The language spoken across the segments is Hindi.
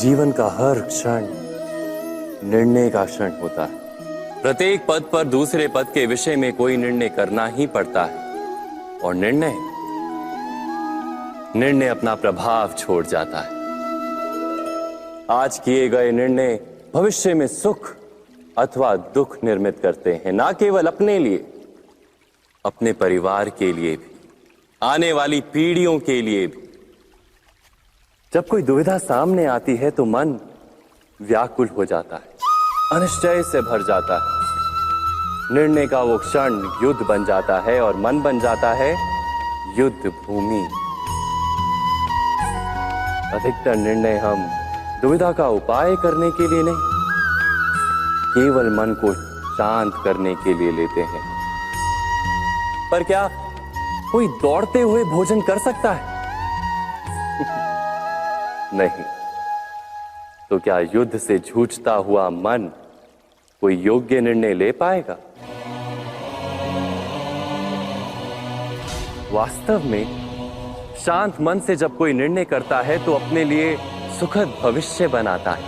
जीवन का हर क्षण निर्णय का क्षण होता है। प्रत्येक पद पर दूसरे पद के विषय में कोई निर्णय करना ही पड़ता है और निर्णय अपना प्रभाव छोड़ जाता है। आज किए गए निर्णय भविष्य में सुख अथवा दुख निर्मित करते हैं, ना केवल अपने लिए, अपने परिवार के लिए भी, आने वाली पीढ़ियों के लिए भी। जब कोई दुविधा सामने आती है तो मन व्याकुल हो जाता है, अनिश्चय से भर जाता है। निर्णय का वो क्षण युद्ध बन जाता है और मन बन जाता है युद्ध भूमि। अधिकतर निर्णय हम दुविधा का उपाय करने के लिए नहीं, केवल मन को शांत करने के लिए लेते हैं। पर क्या कोई दौड़ते हुए भोजन कर सकता है? नहीं। तो क्या युद्ध से जूझता हुआ मन कोई योग्य निर्णय ले पाएगा? वास्तव में शांत मन से जब कोई निर्णय करता है तो अपने लिए सुखद भविष्य बनाता है।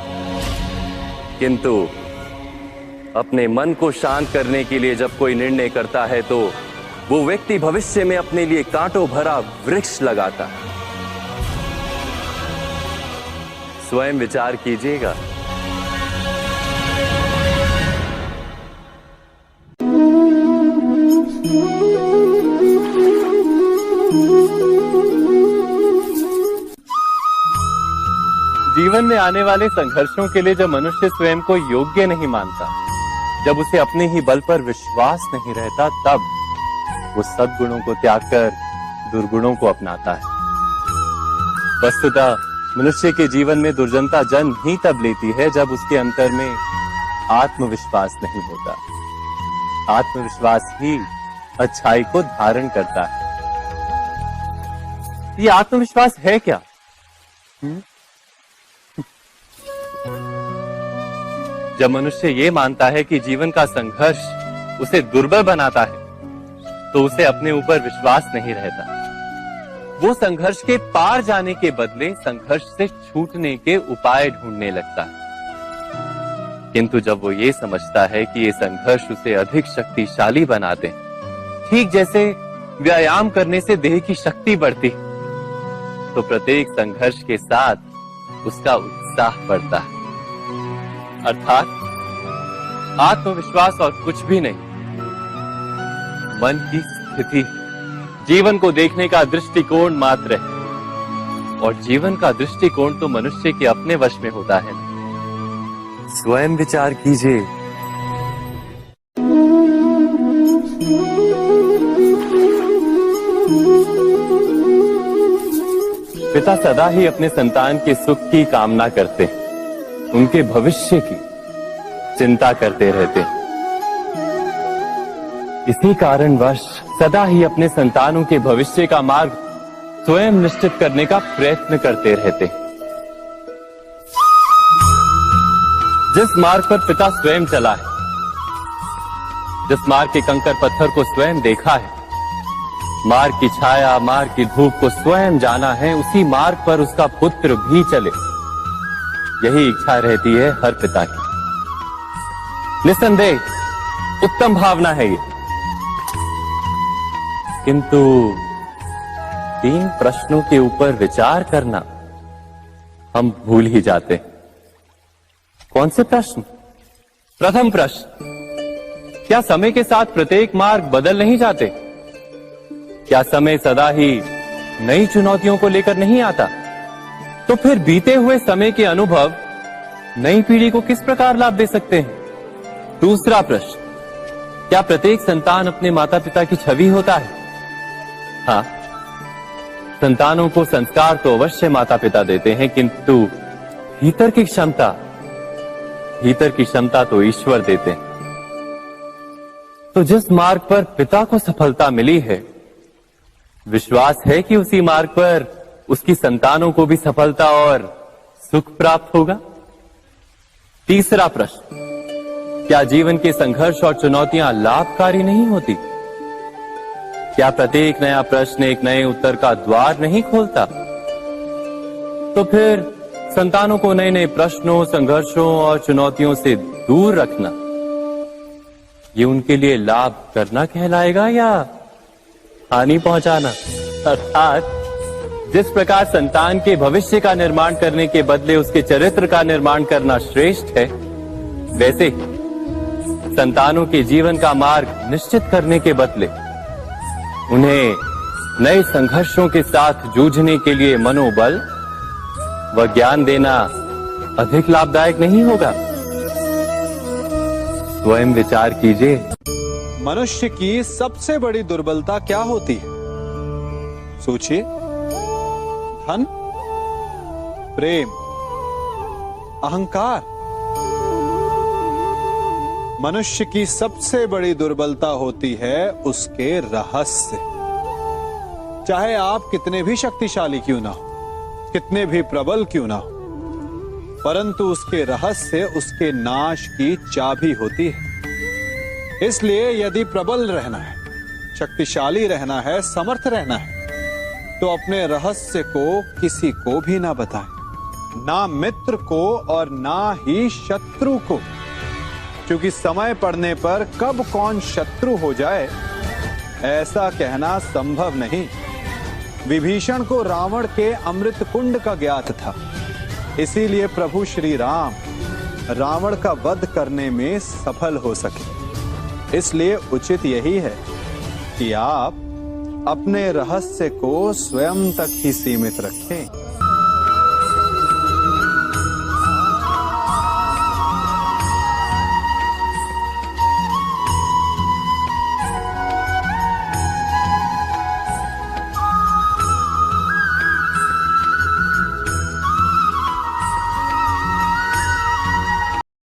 किंतु अपने मन को शांत करने के लिए जब कोई निर्णय करता है तो वो व्यक्ति भविष्य में अपने लिए कांटों भरा वृक्ष लगाता है। स्वयं विचार कीजिएगा। जीवन में आने वाले संघर्षों के लिए जब मनुष्य स्वयं को योग्य नहीं मानता, जब उसे अपने ही बल पर विश्वास नहीं रहता, तब वो सद्गुणों को त्याग कर दुर्गुणों को अपनाता है। वस्तुतः मनुष्य के जीवन में दुर्जनता जन्म ही तब लेती है जब उसके अंतर में आत्मविश्वास नहीं होता। आत्मविश्वास ही अच्छाई को धारण करता है। ये आत्मविश्वास है क्या? जब मनुष्य ये मानता है कि जीवन का संघर्ष उसे दुर्बल बनाता है, तो उसे अपने ऊपर विश्वास नहीं रहता। वो संघर्ष के पार जाने के बदले संघर्ष से छूटने के उपाय ढूंढने लगता है। किंतु जब वो ये समझता है कि ये संघर्ष उसे अधिक शक्तिशाली बनाते हैं, ठीक जैसे व्यायाम करने से देह की शक्ति बढ़ती, तो प्रत्येक संघर्ष के साथ उसका उत्साह बढ़ता है। अर्थात आत्मविश्वास और कुछ भी नहीं, मन की स्थिति, जीवन को देखने का दृष्टिकोण मात्र है। और जीवन का दृष्टिकोण तो मनुष्य के अपने वश में होता है। स्वयं विचार कीजिए। पिता सदा ही अपने संतान के सुख की कामना करते हैं, उनके भविष्य की चिंता करते रहते हैं। इसी कारणवश सदा ही अपने संतानों के भविष्य का मार्ग स्वयं निश्चित करने का प्रयत्न करते रहते हैं। जिस मार्ग पर पिता स्वयं चला है, जिस मार्ग के कंकर पत्थर को स्वयं देखा है, मार्ग की छाया, मार्ग की धूप को स्वयं जाना है, उसी मार्ग पर उसका पुत्र भी चले, यही इच्छा रहती है हर पिता की। निस्संदेह उत्तम भावना है ये। किंतु 3 प्रश्नों के ऊपर विचार करना हम भूल ही जाते। कौन से प्रश्न? प्रथम प्रश्न, क्या समय के साथ प्रत्येक मार्ग बदल नहीं जाते? क्या समय सदा ही नई चुनौतियों को लेकर नहीं आता? तो फिर बीते हुए समय के अनुभव नई पीढ़ी को किस प्रकार लाभ दे सकते हैं? दूसरा प्रश्न, क्या प्रत्येक संतान अपने माता पिता की छवि होता है? हाँ, संतानों को संस्कार तो अवश्य माता पिता देते हैं, किंतु भीतर की क्षमता तो ईश्वर देते हैं। तो जिस मार्ग पर पिता को सफलता मिली है, विश्वास है कि उसी मार्ग पर उसकी संतानों को भी सफलता और सुख प्राप्त होगा। तीसरा प्रश्न, क्या जीवन के संघर्ष और चुनौतियां लाभकारी नहीं होती? क्या प्रत्येक नया प्रश्न एक नए उत्तर का द्वार नहीं खोलता? तो फिर संतानों को नए नए प्रश्नों, संघर्षों और चुनौतियों से दूर रखना, ये उनके लिए लाभ करना कहलाएगा या हानि पहुंचाना? अर्थात जिस प्रकार संतान के भविष्य का निर्माण करने के बदले उसके चरित्र का निर्माण करना श्रेष्ठ है, वैसे ही संतानों के जीवन का मार्ग निश्चित करने के बदले उन्हें नए संघर्षों के साथ जूझने के लिए मनोबल व ज्ञान देना अधिक लाभदायक नहीं होगा? स्वयं विचार कीजिए। मनुष्य की सबसे बड़ी दुर्बलता क्या होती है? सोचिए। धन, प्रेम, अहंकार। मनुष्य की सबसे बड़ी दुर्बलता होती है उसके रहस्य। चाहे आप कितने भी शक्तिशाली क्यों ना हो, कितने भी प्रबल क्यों ना हो, परंतु उसके रहस्य उसके नाश की चाबी होती है। इसलिए यदि प्रबल रहना है, शक्तिशाली रहना है, समर्थ रहना है, तो अपने रहस्य को किसी को भी ना बताएं, ना मित्र को और ना ही शत्रु को, क्योंकि समय पड़ने पर कब कौन शत्रु हो जाए ऐसा कहना संभव नहीं। विभीषण को रावण के अमृत कुंड का ज्ञात था, इसीलिए प्रभु श्री राम रावण का वध करने में सफल हो सके। इसलिए उचित यही है कि आप अपने रहस्य को स्वयं तक ही सीमित रखें।